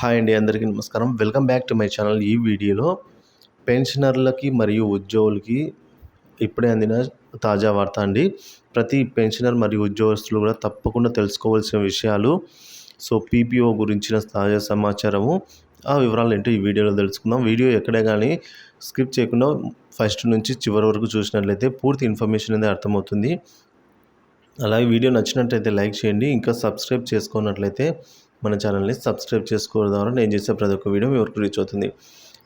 Hi అండి, అందరికీ నమస్కారం. Welcome back to my channel. ఈ వీడియోలో పెన్షనర్లకి మరియు ఉద్యోగులకి ఇప్పుడే అందిన తాజా వార్త అండి. ప్రతి పెన్షనర్ మరియు ఉద్యోగస్తులు కూడా తప్పకుండా తెలుసుకోవాల్సిన విషయాలు. సో పీపీఓ గురించిన తాజా సమాచారము, ఆ వివరాలు ఏంటో ఈ వీడియోలో తెలుసుకుందాం. వీడియో ఎక్కడే కానీ స్కిప్ చేయకుండా ఫస్ట్ నుంచి చివరి వరకు చూసినట్లయితే పూర్తి ఇన్ఫర్మేషన్ అనేది అర్థమవుతుంది. అలాగే వీడియో నచ్చినట్లయితే లైక్ చేయండి. ఇంకా సబ్స్క్రైబ్ చేసుకున్నట్లయితే మన ఛానల్ని సబ్స్క్రైబ్ చేసుకోవడం ద్వారా నేను చేసే ప్రతి ఒక్క వీడియో మీ వరకు రీచ్ అవుతుంది.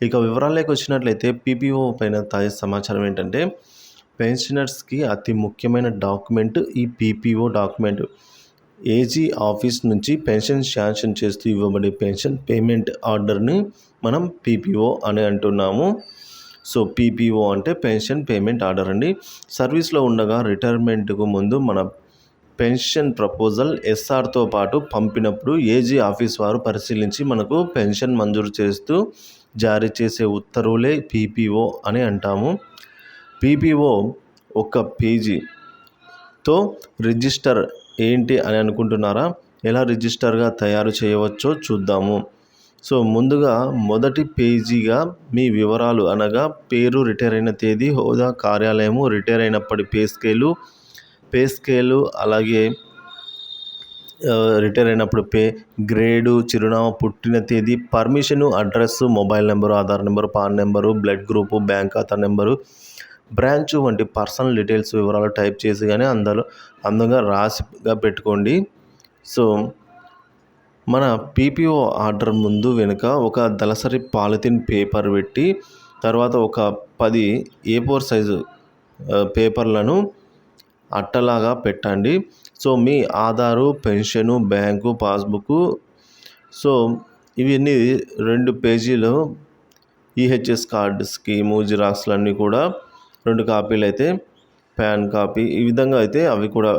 ఇక వివరాల్లోకి వచ్చినట్లయితే పీపీఓ పైన తాజా సమాచారం ఏంటంటే, పెన్షనర్స్కి అతి ముఖ్యమైన డాక్యుమెంట్ ఈ పీపీఓ డాక్యుమెంట్. ఏజీ ఆఫీస్ నుంచి పెన్షన్ శాంక్షన్ చేస్తూ ఇవ్వబడే పెన్షన్ పేమెంట్ ఆర్డర్ని మనం పీపీఓ అని అంటున్నాము. సో పీపీఓ అంటే పెన్షన్ పేమెంట్ ఆర్డర్ అండి. సర్వీస్లో ఉండగా రిటైర్మెంట్కు ముందు మన పెన్షన్ ప్రపోజల్ ఎస్ఆర్తో పాటు పంపినప్పుడు ఏజీ ఆఫీస్ వారు పరిశీలించి మనకు పెన్షన్ మంజూరు చేస్తూ జారీ చేసే ఉత్తర్వులే పీపీఓ అని అంటాము. పీపీఓ ఒక పేజీతో రిజిస్టర్ ఏంటి అని అనుకుంటున్నారా? ఎలా రిజిస్టర్గా తయారు చేయవచ్చో చూద్దాము. సో ముందుగా మొదటి పేజీగా మీ వివరాలు అనగా పేరు, రిటైర్ అయిన తేదీ, హోదా, కార్యాలయము, రిటైర్ అయినప్పటి పే స్కేలు, అలాగే రిటైర్ అయినప్పుడు గ్రేడు, చిరునామా, పుట్టిన తేదీ, permission, address, mobile number, Aadhaar number, pan number, blood group, bank ఖాతా నెంబరు, బ్రాంచు వంటి పర్సనల్ డీటెయిల్స్ వివరాలు టైప్ చేసి కానీ అందంగా రాసిగా పెట్టుకోండి. సో మన పీపీఓ ఆర్డర్ ముందు వెనుక ఒక దళసరి పాలిథిన్ పేపర్ పెట్టి, తర్వాత ఒక 10 A4 సైజు పేపర్లను అట్టలాగా పెట్టండి. సో మీ Aadhaar, pension, bank passbook, so ఇవన్నీ 2 పేజీలు ఈహెచ్ఎస్ కార్డు స్కీము జిరాక్స్లు అన్నీ కూడా 2 కాపీలు అయితే, పాన్ కాపీ, ఈ విధంగా అయితే అవి కూడా,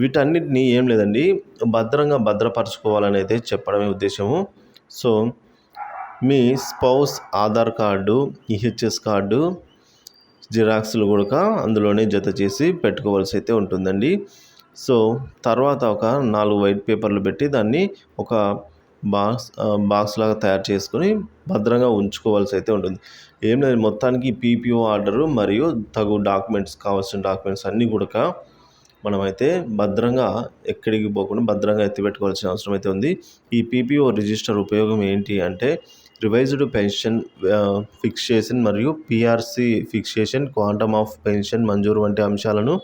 వీటన్నిటిని ఏం లేదండి భద్రపరచుకోవాలని అయితే చెప్పడమే ఉద్దేశము. సో మీ spouse Aadhaar card, EHS card జిరాక్స్లు కూడా అందులోనే జత చేసి పెట్టుకోవాల్సి అయితే ఉంటుందండి. సో తర్వాత ఒక 4 వైట్ పేపర్లు పెట్టి దాన్ని ఒక బాక్స్ లాగా తయారు చేసుకొని భద్రంగా ఉంచుకోవాల్సి అయితే ఉంటుంది. ఏం లేదు, మొత్తానికి పీపీఓ ఆర్డరు మరియు తగు కావాల్సిన డాక్యుమెంట్స్ అన్నీ కూడా మనమైతే భద్రంగా ఎక్కడికి పోకుండా భద్రంగా ఎత్తిపెట్టుకోవాల్సిన అవసరం అయితే ఉంది. ఈ పీపీఓ రిజిస్టర్ ఉపయోగం ఏంటి అంటే, రివైజ్డ్ పెన్షన్ ఫిక్సేషన్ మరియు PRC fixation, quantum of pension మంజూరు వంటి అంశాలను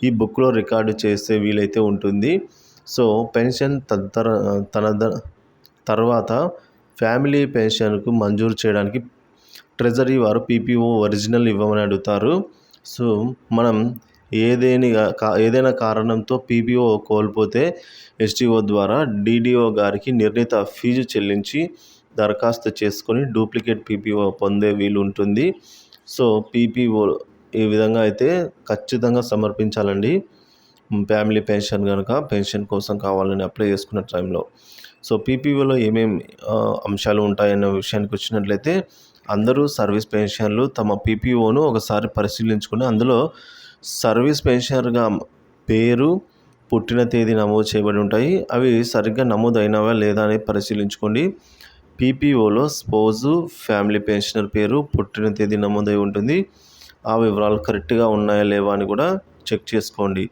ఈ బుక్లో రికార్డు చేసే వీలైతే ఉంటుంది. సో పెన్షన్ తర్వాత ఫ్యామిలీ పెన్షన్కు మంజూరు చేయడానికి ట్రెజరీ వారు పీపీఓ ఒరిజినల్ ఇవ్వమని అడుగుతారు. సో మనం ఏదైనా కారణంతో పీపీఓ కోల్పోతే ఎస్టీఓ ద్వారా డీడీఓ గారికి నిర్ణీత ఫీజు చెల్లించి దరఖాస్తు చేసుకొని డూప్లికేట్ పీపీఓ పొందే వీలు ఉంటుంది. సో పీపీఓ ఈ విధంగా అయితే ఖచ్చితంగా సమర్పించాలండి. ఫ్యామిలీ పెన్షన్ కనుక పెన్షన్ కోసం కావాలని అప్లై చేసుకున్న టైంలో. సో పీపీఓలో ఏమేమి అంశాలు ఉంటాయన్న విషయానికి వచ్చినట్లయితే, అందరూ సర్వీస్ పెన్షన్లు తమ పీపీఓను ఒకసారి పరిశీలించుకుని అందులో సర్వీస్ పెన్షనర్గా పేరు, పుట్టిన తేదీ నమోదు చేయబడి ఉంటాయి. అవి సరిగ్గా నమోదు అయినవా లేదా అని పరిశీలించుకోండి. పీపీఓలో స్పౌజు, ఫ్యామిలీ పెన్షనర్ పేరు, పుట్టిన తేదీ నమోదై ఉంటుంది. ఆ వివరాలు కరెక్ట్గా ఉన్నాయా లేవా అని కూడా చెక్ చేసుకోండి.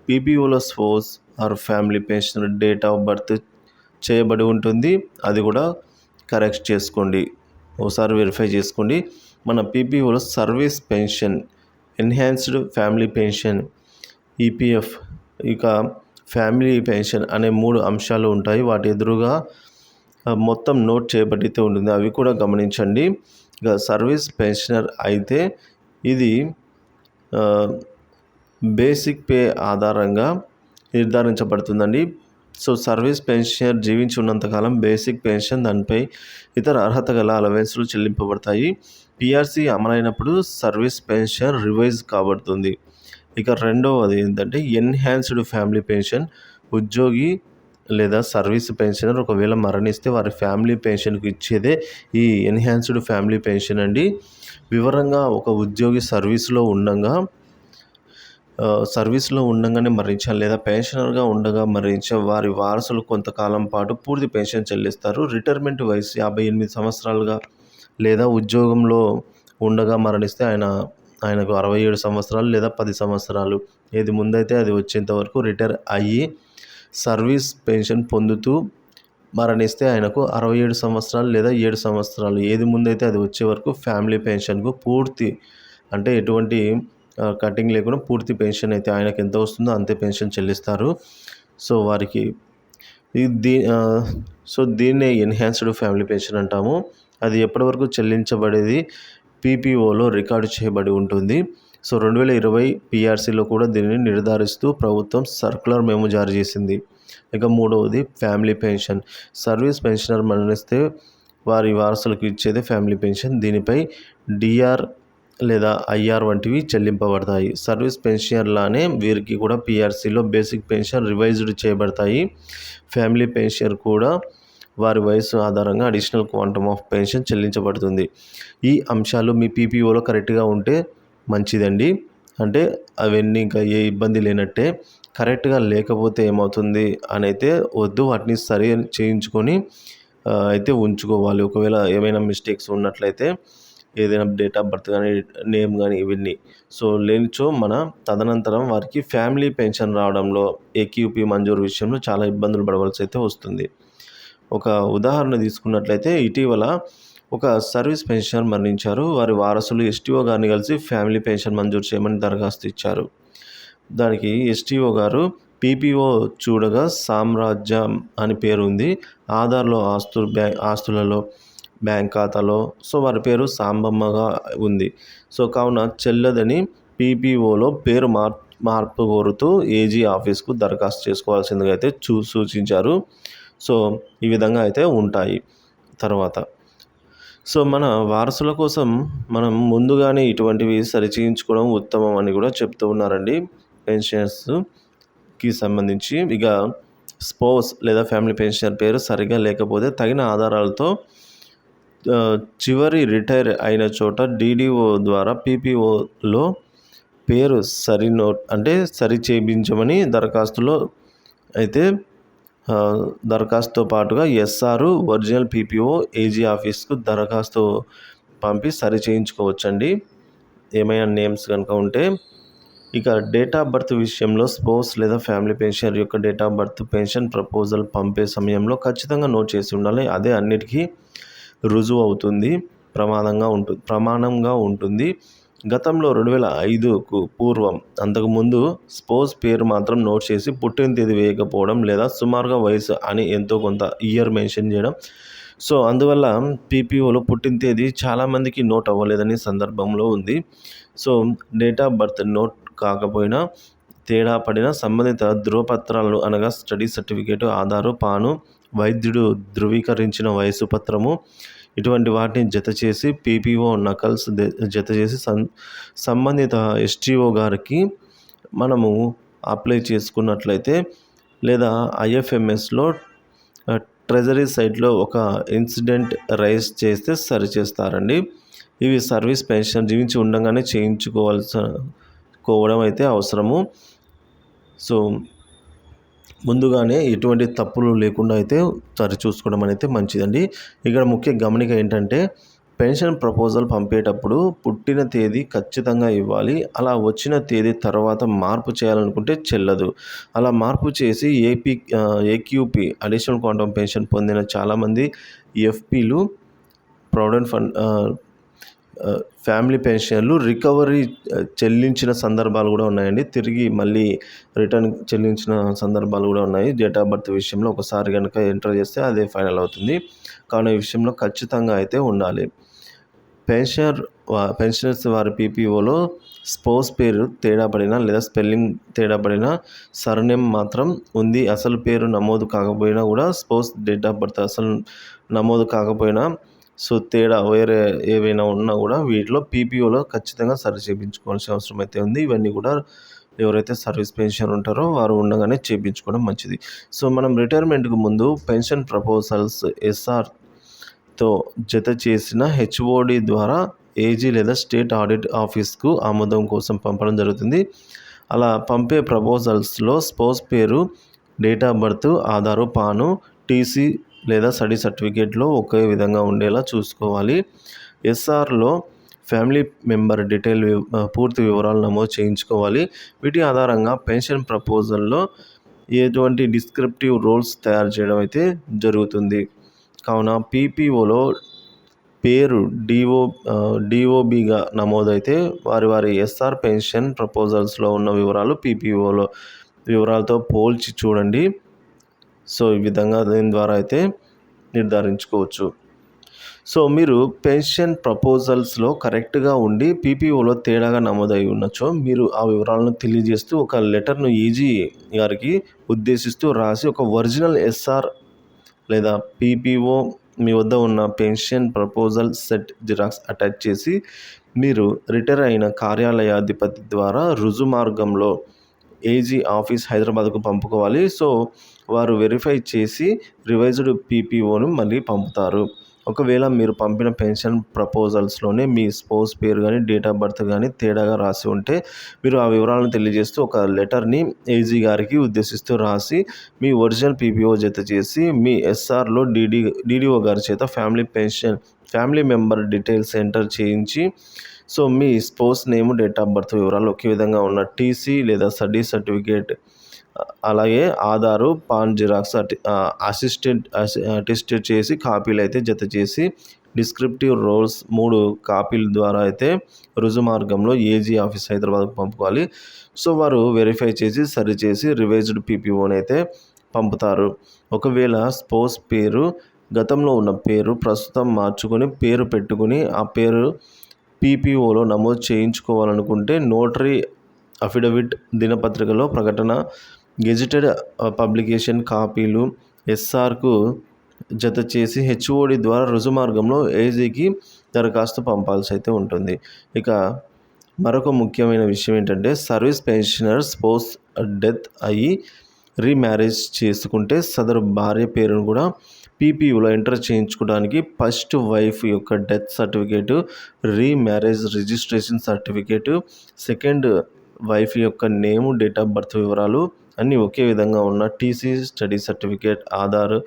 పీపీఓలో spouse or family pensioner date of birth చేయబడి ఉంటుంది, అది కూడా కరెక్ట్ చేసుకోండి, ఒకసారి వెరిఫై చేసుకోండి. మన పీపీఓలో service pension, enhanced family pension, EPF, ఇక ఫ్యామిలీ పెన్షన్ అనే 3 అంశాలు ఉంటాయి. వాటి ఎదురుగా మొత్తం నోట్ చేయబడితే ఉంటుంది, అవి కూడా గమనించండి. ఇక సర్వీస్ పెన్షనర్ అయితే ఇది బేసిక్ పే ఆధారంగా నిర్ధారించబడుతుందండి. సో సర్వీస్ పెన్షనర్ జీవించి ఉన్నంతకాలం బేసిక్ పెన్షన్, దానిపై ఇతర అర్హత గల అలవెన్స్లు చెల్లింపబడతాయి. పిఆర్సి అమలైనప్పుడు సర్వీస్ పెన్షన్ రివైజ్ కాబడుతుంది. ఇక రెండవది ఏంటంటే ఎన్హాన్స్డ్ ఫ్యామిలీ పెన్షన్. ఉద్యోగి లేదా సర్వీస్ పెన్షనర్ ఒకవేళ మరణిస్తే వారి ఫ్యామిలీ పెన్షన్కు ఇచ్చేదే ఈ ఎన్హాన్స్డ్ ఫ్యామిలీ పెన్షన్ అండి. వివరంగా ఒక ఉద్యోగి సర్వీస్లో ఉండగా సర్వీస్‌లో ఉండంగానే మరణించాలి లేదా పెన్షనర్‌గా ఉండగా మరణించే వారి వారసులు కొంతకాలం పాటు పూర్తి పెన్షన్ చెల్లిస్తారు. రిటైర్మెంట్ వయసు 58 సంవత్సరాలుగా లేదా ఉద్యోగంలో ఉండగా మరణిస్తే ఆయనకు 67 సంవత్సరాలు లేదా 10 సంవత్సరాలు ఏది ముందైతే అది వచ్చేంత వరకు రిటైర్ అయ్యి సర్వీస్ పెన్షన్ పొందుతూ మరణిస్తే ఆయనకు 67 సంవత్సరాలు లేదా 7 సంవత్సరాలు ఏది ముందైతే అది వచ్చే వరకు ఫ్యామిలీ పెన్షన్‌కు పూర్తి అంటే ఎటువంటి కటింగ్ లేకుండా పూర్తి పెన్షన్ అయితే ఆయనకు ఎంత వస్తుందో అంతే పెన్షన్ చెల్లిస్తారు. సో వారికి దీన్నే ఎన్హాన్స్డ్ ఫ్యామిలీ పెన్షన్ అంటాము. అది ఎప్పటి వరకు చెల్లించబడేది పీపీఓలో రికార్డు చేయబడి ఉంటుంది. సో 2020 పీఆర్సీలో కూడా దీనిని నిర్ధారిస్తూ ప్రభుత్వం సర్క్యులర్ మెమో జారీ చేసింది. ఇక మూడవది ఫ్యామిలీ పెన్షన్. సర్వీస్ పెన్షనర్ మరణిస్తే వారి వారసులకు ఇచ్చేదే ఫ్యామిలీ పెన్షన్. దీనిపై డిఆర్ లేదా ఐఆర్ వంటివి చెల్లింపబడతాయి. సర్వీస్ పెన్షనర్ లానే వీరికి కూడా పీఆర్సీలో బేసిక్ పెన్షన్ రివైజ్డ్ చేయబడతాయి. ఫ్యామిలీ పెన్షనర్ కూడా వారి వయసు ఆధారంగా అడిషనల్ క్వాంటమ్ ఆఫ్ పెన్షన్ చెల్లించబడుతుంది. ఈ అంశాలు మీ పీపీఓలో కరెక్ట్గా ఉంటే మంచిదండి. అంటే అవన్నీ ఇంకా ఏ ఇబ్బంది లేనట్టే. కరెక్ట్గా లేకపోతే ఏమవుతుంది అని అయితే వద్దు, వాటిని సరి చేయించుకొని అయితే ఉంచుకోవాలి. ఒకవేళ ఏమైనా మిస్టేక్స్ ఉన్నట్లయితే ఏదైనా డేట్ ఆఫ్ బర్త్ కానీ నేమ్ కానీ ఇవన్నీ లేనిచో తదనంతరం వారికి ఫ్యామిలీ పెన్షన్ రావడంలో ఏక్యూపీ మంజూరు విషయంలో చాలా ఇబ్బందులు పడవలసి అయితే వస్తుంది. ఒక ఉదాహరణ తీసుకున్నట్లయితే ఇటీవల ఒక సర్వీస్ పెన్షనర్ మరణించారు. వారి వారసులు ఎస్టీఓ గారిని కలిసి ఫ్యామిలీ పెన్షన్ మంజూరు చేయమని దరఖాస్తు ఇచ్చారు. దానికి ఎస్టీఓ గారు పీపీఓ చూడగా సామ్రాజ్యం అని పేరు ఉంది. ఆధార్లో ఆస్తులలో బ్యాంక్ ఖాతాలో వారి పేరు సాంబమ్మగా ఉంది. కావున చెల్లదని పీపీఓలో పేరు మార్పు కోరుతూ ఏజీ ఆఫీస్కు దరఖాస్తు చేసుకోవాల్సిందిగా అయితే సూచించారు. ఈ విధంగా అయితే ఉంటాయి. తర్వాత మన వారసుల కోసం మనం ముందుగానే ఇటువంటివి సరిచేయించుకోవడం ఉత్తమం అని కూడా చెప్తూ ఉన్నారండి పెన్షనర్స్కి సంబంధించి. ఇక స్పౌస్ లేదా ఫ్యామిలీ పెన్షనర్ పేరు సరిగా లేకపోతే తగిన ఆధారాలతో చివరి రిటైర్ అయిన చోట డీడీఓ ద్వారా పీపీఓలో పేరు సరి చేయించమని దరఖాస్తుతో పాటుగా ఎస్ఆర్ ఒరిజినల్ పీపీఓ ఏజీ ఆఫీస్కు దరఖాస్తు పంపి సరి చేయించుకోవచ్చండి ఏమైనా నేమ్స్ కనుక ఉంటే. ఇక డేట్ ఆఫ్ బర్త్ విషయంలో స్పౌస్ లేదా ఫ్యామిలీ పెన్షనర్ యొక్క date of birth pension proposal పంపే సమయంలో ఖచ్చితంగా నోట్ చేసి ఉండాలి. అదే అన్నిటికీ రుజువు అవుతుంది, ప్రమాణంగా ఉంటుంది. గతంలో 2005కు పూర్వం అంతకుముందు స్పౌస్ పేరు మాత్రం నోట్ చేసి పుట్టిన తేదీ వేయకపోవడం లేదా సుమారుగా వయసు అని ఎంతో కొంత ఇయర్ మెన్షన్ చేయడం. అందువల్ల పీపీఓలో పుట్టిన తేదీ చాలామందికి నోట్ అవ్వలేదని సందర్భంలో ఉంది. డేట్ ఆఫ్ బర్త్ నోట్ కాకపోయినా తేడా పడిన సంబంధిత ధృవపత్రాలు అనగా స్టడీ సర్టిఫికేటు, ఆధారు, పాను, వైద్యుడు ధృవీకరించిన వయసు పత్రము ఇటువంటి వాటిని జత చేసి పీపీఓ నకల్స్ జత చేసి సంబంధిత ఎస్టీఓ గారికి మనము అప్లై చేసుకున్నట్లయితే లేదా ఐఎఫ్ఎంఎస్లో ట్రెజరీ సైట్లో ఒక ఇన్సిడెంట్ రైజ్ చేస్తే సరిచేస్తారండి. ఇవి సర్వీస్ పెన్షన్ జీవించి ఉండగానే చేయించుకోవడం అయితే అవసరము. ముందుగానే ఎటువంటి తప్పులు లేకుండా అయితే సరిచూసుకోవడం అనేది మంచిదండి. ఇక్కడ ముఖ్య గమనిక ఏంటంటే పెన్షన్ ప్రపోజల్ పంపేటప్పుడు పుట్టిన తేదీ ఖచ్చితంగా ఇవ్వాలి. అలా వచ్చిన తేదీ తర్వాత మార్పు చేయాలనుకుంటే చెల్లదు. అలా మార్పు చేసి ఏక్యూపీ అడిషనల్ క్వాంటమ్ పెన్షన్ పొందిన చాలామంది ఎఫ్పీలు ప్రావిడెంట్ ఫండ్ ఫ్యామిలీ పెన్షన్లు రికవరీ చెల్లించిన సందర్భాలు కూడా ఉన్నాయండి. తిరిగి మళ్ళీ రిటర్న్ చెల్లించిన సందర్భాలు కూడా ఉన్నాయి. డేట్ ఆఫ్ బర్త్ విషయంలో ఒకసారి కనుక ఎంటర్ చేస్తే అదే ఫైనల్ అవుతుంది. కావున ఈ విషయంలో ఖచ్చితంగా అయితే ఉండాలి. పెన్షనర్స్ వారి పీపీఓలో స్పౌస్ పేరు తేడా పడినా లేదా స్పెల్లింగ్ తేడా పడినా సర్నేమ్ మాత్రం ఉంది. అసలు పేరు నమోదు కాకపోయినా కూడా స్పౌస్ డేట్ ఆఫ్ బర్త్ అసలు నమోదు కాకపోయినా తేడా వేరే ఏవైనా ఉన్నా కూడా వీటిలో పీపీఓలో ఖచ్చితంగా సరి చేయించుకోవాల్సిన అవసరం అయితే ఉంది. ఇవన్నీ కూడా ఎవరైతే సర్వీస్ పెన్షన్ ఉంటారో వారు ఉండగానే చేయించుకోవడం మంచిది. మనం రిటైర్మెంట్కు ముందు పెన్షన్ ప్రపోజల్స్ ఎస్ఆర్తో జత చేసిన హెచ్ఓడి ద్వారా ఏజీ లేదా స్టేట్ ఆడిట్ ఆఫీస్కు ఆమోదం కోసం పంపడం జరుగుతుంది. అలా పంపే ప్రపోజల్స్లో స్పౌస్ పేరు, date of birth, Aadhaar, PAN, TC లేదా స్టడీ సర్టిఫికేట్లో ఒకే విధంగా ఉండేలా చూసుకోవాలి. ఎస్ఆర్లో ఫ్యామిలీ మెంబర్ పూర్తి వివరాలు నమోదు చేయించుకోవాలి. వీటి ఆధారంగా పెన్షన్ ప్రపోజల్లో ఎటువంటి డిస్క్రిప్టివ్ రోల్స్ తయారు చేయడం అయితే జరుగుతుంది. కావున పీపీఓలో పేరు డిఓబిగా నమోదైతే వారి ఎస్ఆర్ పెన్షన్ ప్రపోజల్స్లో ఉన్న వివరాలు పీపీఓలో వివరాలతో పోల్చి చూడండి. సో ఈ విధంగా దీని ద్వారా అయితే నిర్ధారించుకోవచ్చు. సో మీరు పెన్షన్ ప్రపోజల్స్లో కరెక్ట్గా ఉండి పీపీఓలో తేడాగా నమోదై ఉన్నచో మీరు ఆ వివరాలను తెలియజేస్తూ ఒక లెటర్ను ఈజీ గారికి ఉద్దేశిస్తూ రాసి ఒక ఒరిజినల్ ఎస్ఆర్ లేదా పీపీఓ మీ వద్ద ఉన్న pension proposal set xerox attach చేసి మీరు రిటైర్ అయిన కార్యాలయాధిపతి ద్వారా రుజు మార్గంలో ఏజీ ఆఫీస్ హైదరాబాద్కు పంపుకోవాలి. సో వారు వెరిఫై చేసి రివైజ్డ్ పీపీఓను మళ్ళీ పంపుతారు. ఒకవేళ మీరు పంపిన పెన్షన్ ప్రపోజల్స్లోనే మీ స్పౌస్ పేరు కానీ డేట్ ఆఫ్ బర్త్ కానీ తేడాగా రాసి ఉంటే మీరు ఆ వివరాలను తెలియజేస్తూ ఒక లెటర్ని ఏజీ గారికి ఉద్దేశిస్తూ రాసి మీ ఒరిజినల్ పీపీఓ జత చేసి మీ ఎస్ఆర్లో డీడీఓ గారి చేత ఫ్యామిలీ మెంబర్ డీటెయిల్స్ ఎంటర్ చేయించి సో మీ spouse name, date of birth వివరాలు ఒకే విధంగా ఉన్న టీసీ లేదా స్టడీ సర్టిఫికేట్, అలాగే ఆధారు, పాన్ జిరాక్స్ అటెస్టెడ్ చేసి కాపీలు అయితే జత చేసి డిస్క్రిప్టివ్ రోల్స్ 3 కాపీల ద్వారా అయితే రుజు మార్గంలో ఏజీ ఆఫీస్ హైదరాబాద్కు పంపుకోవాలి. సో వారు వెరిఫై చేసి సరిచేసి రివైజ్డ్ పీపీఓని అయితే పంపుతారు. ఒకవేళ స్పౌస్ పేరు గతంలో ఉన్న పేరు ప్రస్తుతం మార్చుకొని పేరు పెట్టుకుని ఆ పేరు పీపీఓలో నమోదు చేయించుకోవాలనుకుంటే నోటరీ అఫిడవిట్, దినపత్రికలో ప్రకటన, గెజిటెడ్ పబ్లికేషన్ కాపీలు ఎస్ఆర్కు జత చేసి హెచ్ఓడి ద్వారా రుజు మార్గంలో ఏజీకి దరఖాస్తు పంపాల్సి అయితే ఉంటుంది. ఇక మరొక ముఖ్యమైన విషయం ఏంటంటే సర్వీస్ పెన్షనర్ స్పౌస్ డెత్ అయ్యి రీమ్యారేజ్ చేసుకుంటే సదరు భార్య పేరును కూడా పీపీఓలో ఎంటర్ చేయించుకోవడానికి ఫస్ట్ వైఫ్ యొక్క death certificate, remarriage registration certificate, second wife యొక్క నేము, డేట్ ఆఫ్ బర్త్ వివరాలు అన్నీ ఒకే విధంగా ఉన్న TC, study certificate, Aadhaar,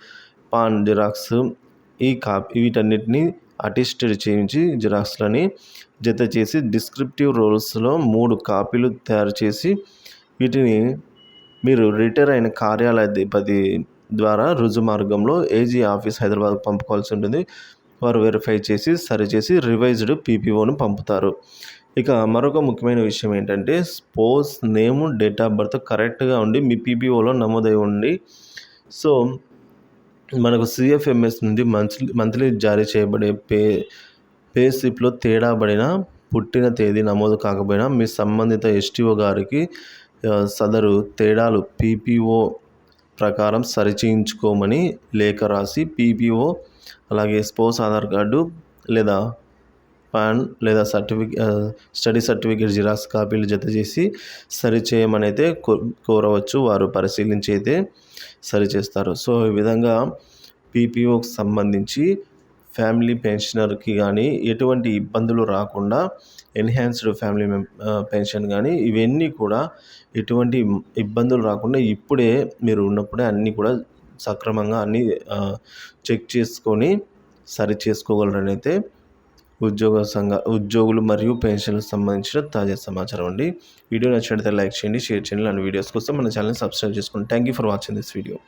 pan xerox వీటన్నిటిని అటెస్టెడ్ చేయించి జిరాక్స్లని జత చేసి డిస్క్రిప్టివ్ రోల్స్లో 3 కాపీలు తయారు చేసి వీటిని మీరు రిటైర్ అయిన కార్యాలయాధిపతి ద్వారా రుజు మార్గంలో ఏజీ ఆఫీస్ హైదరాబాద్కు పంపుకోవాల్సి ఉంటుంది. వారు వెరిఫై చేసి సరిచేసి రివైజ్డ్ పీపీఓను పంపుతారు. ఇక మరొక ముఖ్యమైన విషయం ఏంటంటే spouse name, date of birth కరెక్ట్గా ఉండి మీ పీపీఓలో నమోదై ఉండి సో మనకు సిఎఫ్ఎంఎస్ నుండి మంత్లీ జారీ చేయబడే పే స్లిప్లో తేడా పడిన పుట్టిన తేదీ నమోదు కాకపోయినా మీ సంబంధిత ఎస్టీఓ గారికి సదరు తేడాలు పీపీఓ ప్రకారం సరిచేయించుకోమని లేఖ రాసి పీపీఓ అలాగే స్పౌస్ ఆధార్ కార్డు లేదా పాన్ లేదా స్టడీ సర్టిఫికేట్ జిరాక్స్ కాపీలు జత చేసి సరిచేయమని అయితే కోరవచ్చు. వారు పరిశీలించి అయితే సరిచేస్తారు. సో ఈ విధంగా పీపీఓకి సంబంధించి ఫ్యామిలీ పెన్షనర్కి కానీ ఎటువంటి ఇబ్బందులు రాకుండా ఎన్హాన్స్డ్ ఫ్యామిలీ పెన్షన్ కానీ ఇవన్నీ కూడా ఎటువంటి ఇబ్బందులు రాకుండా ఇప్పుడే మీరు ఉన్నప్పుడే అన్నీ కూడా సక్రమంగా అన్నీ చెక్ చేసుకొని సరి చేసుకోగలరని అయితే ఉద్యోగులు మరియు పెన్షన్లకు సంబంధించిన తాజా సమాచారం అండి. వీడియో నచ్చినట్లయితే లైక్ చేయండి, షేర్ చేయండి. అండ్ వీడియోస్ కోసం మన ఛానల్ని సబ్స్క్రైబ్ చేసుకోండి. Thank you for watching this video.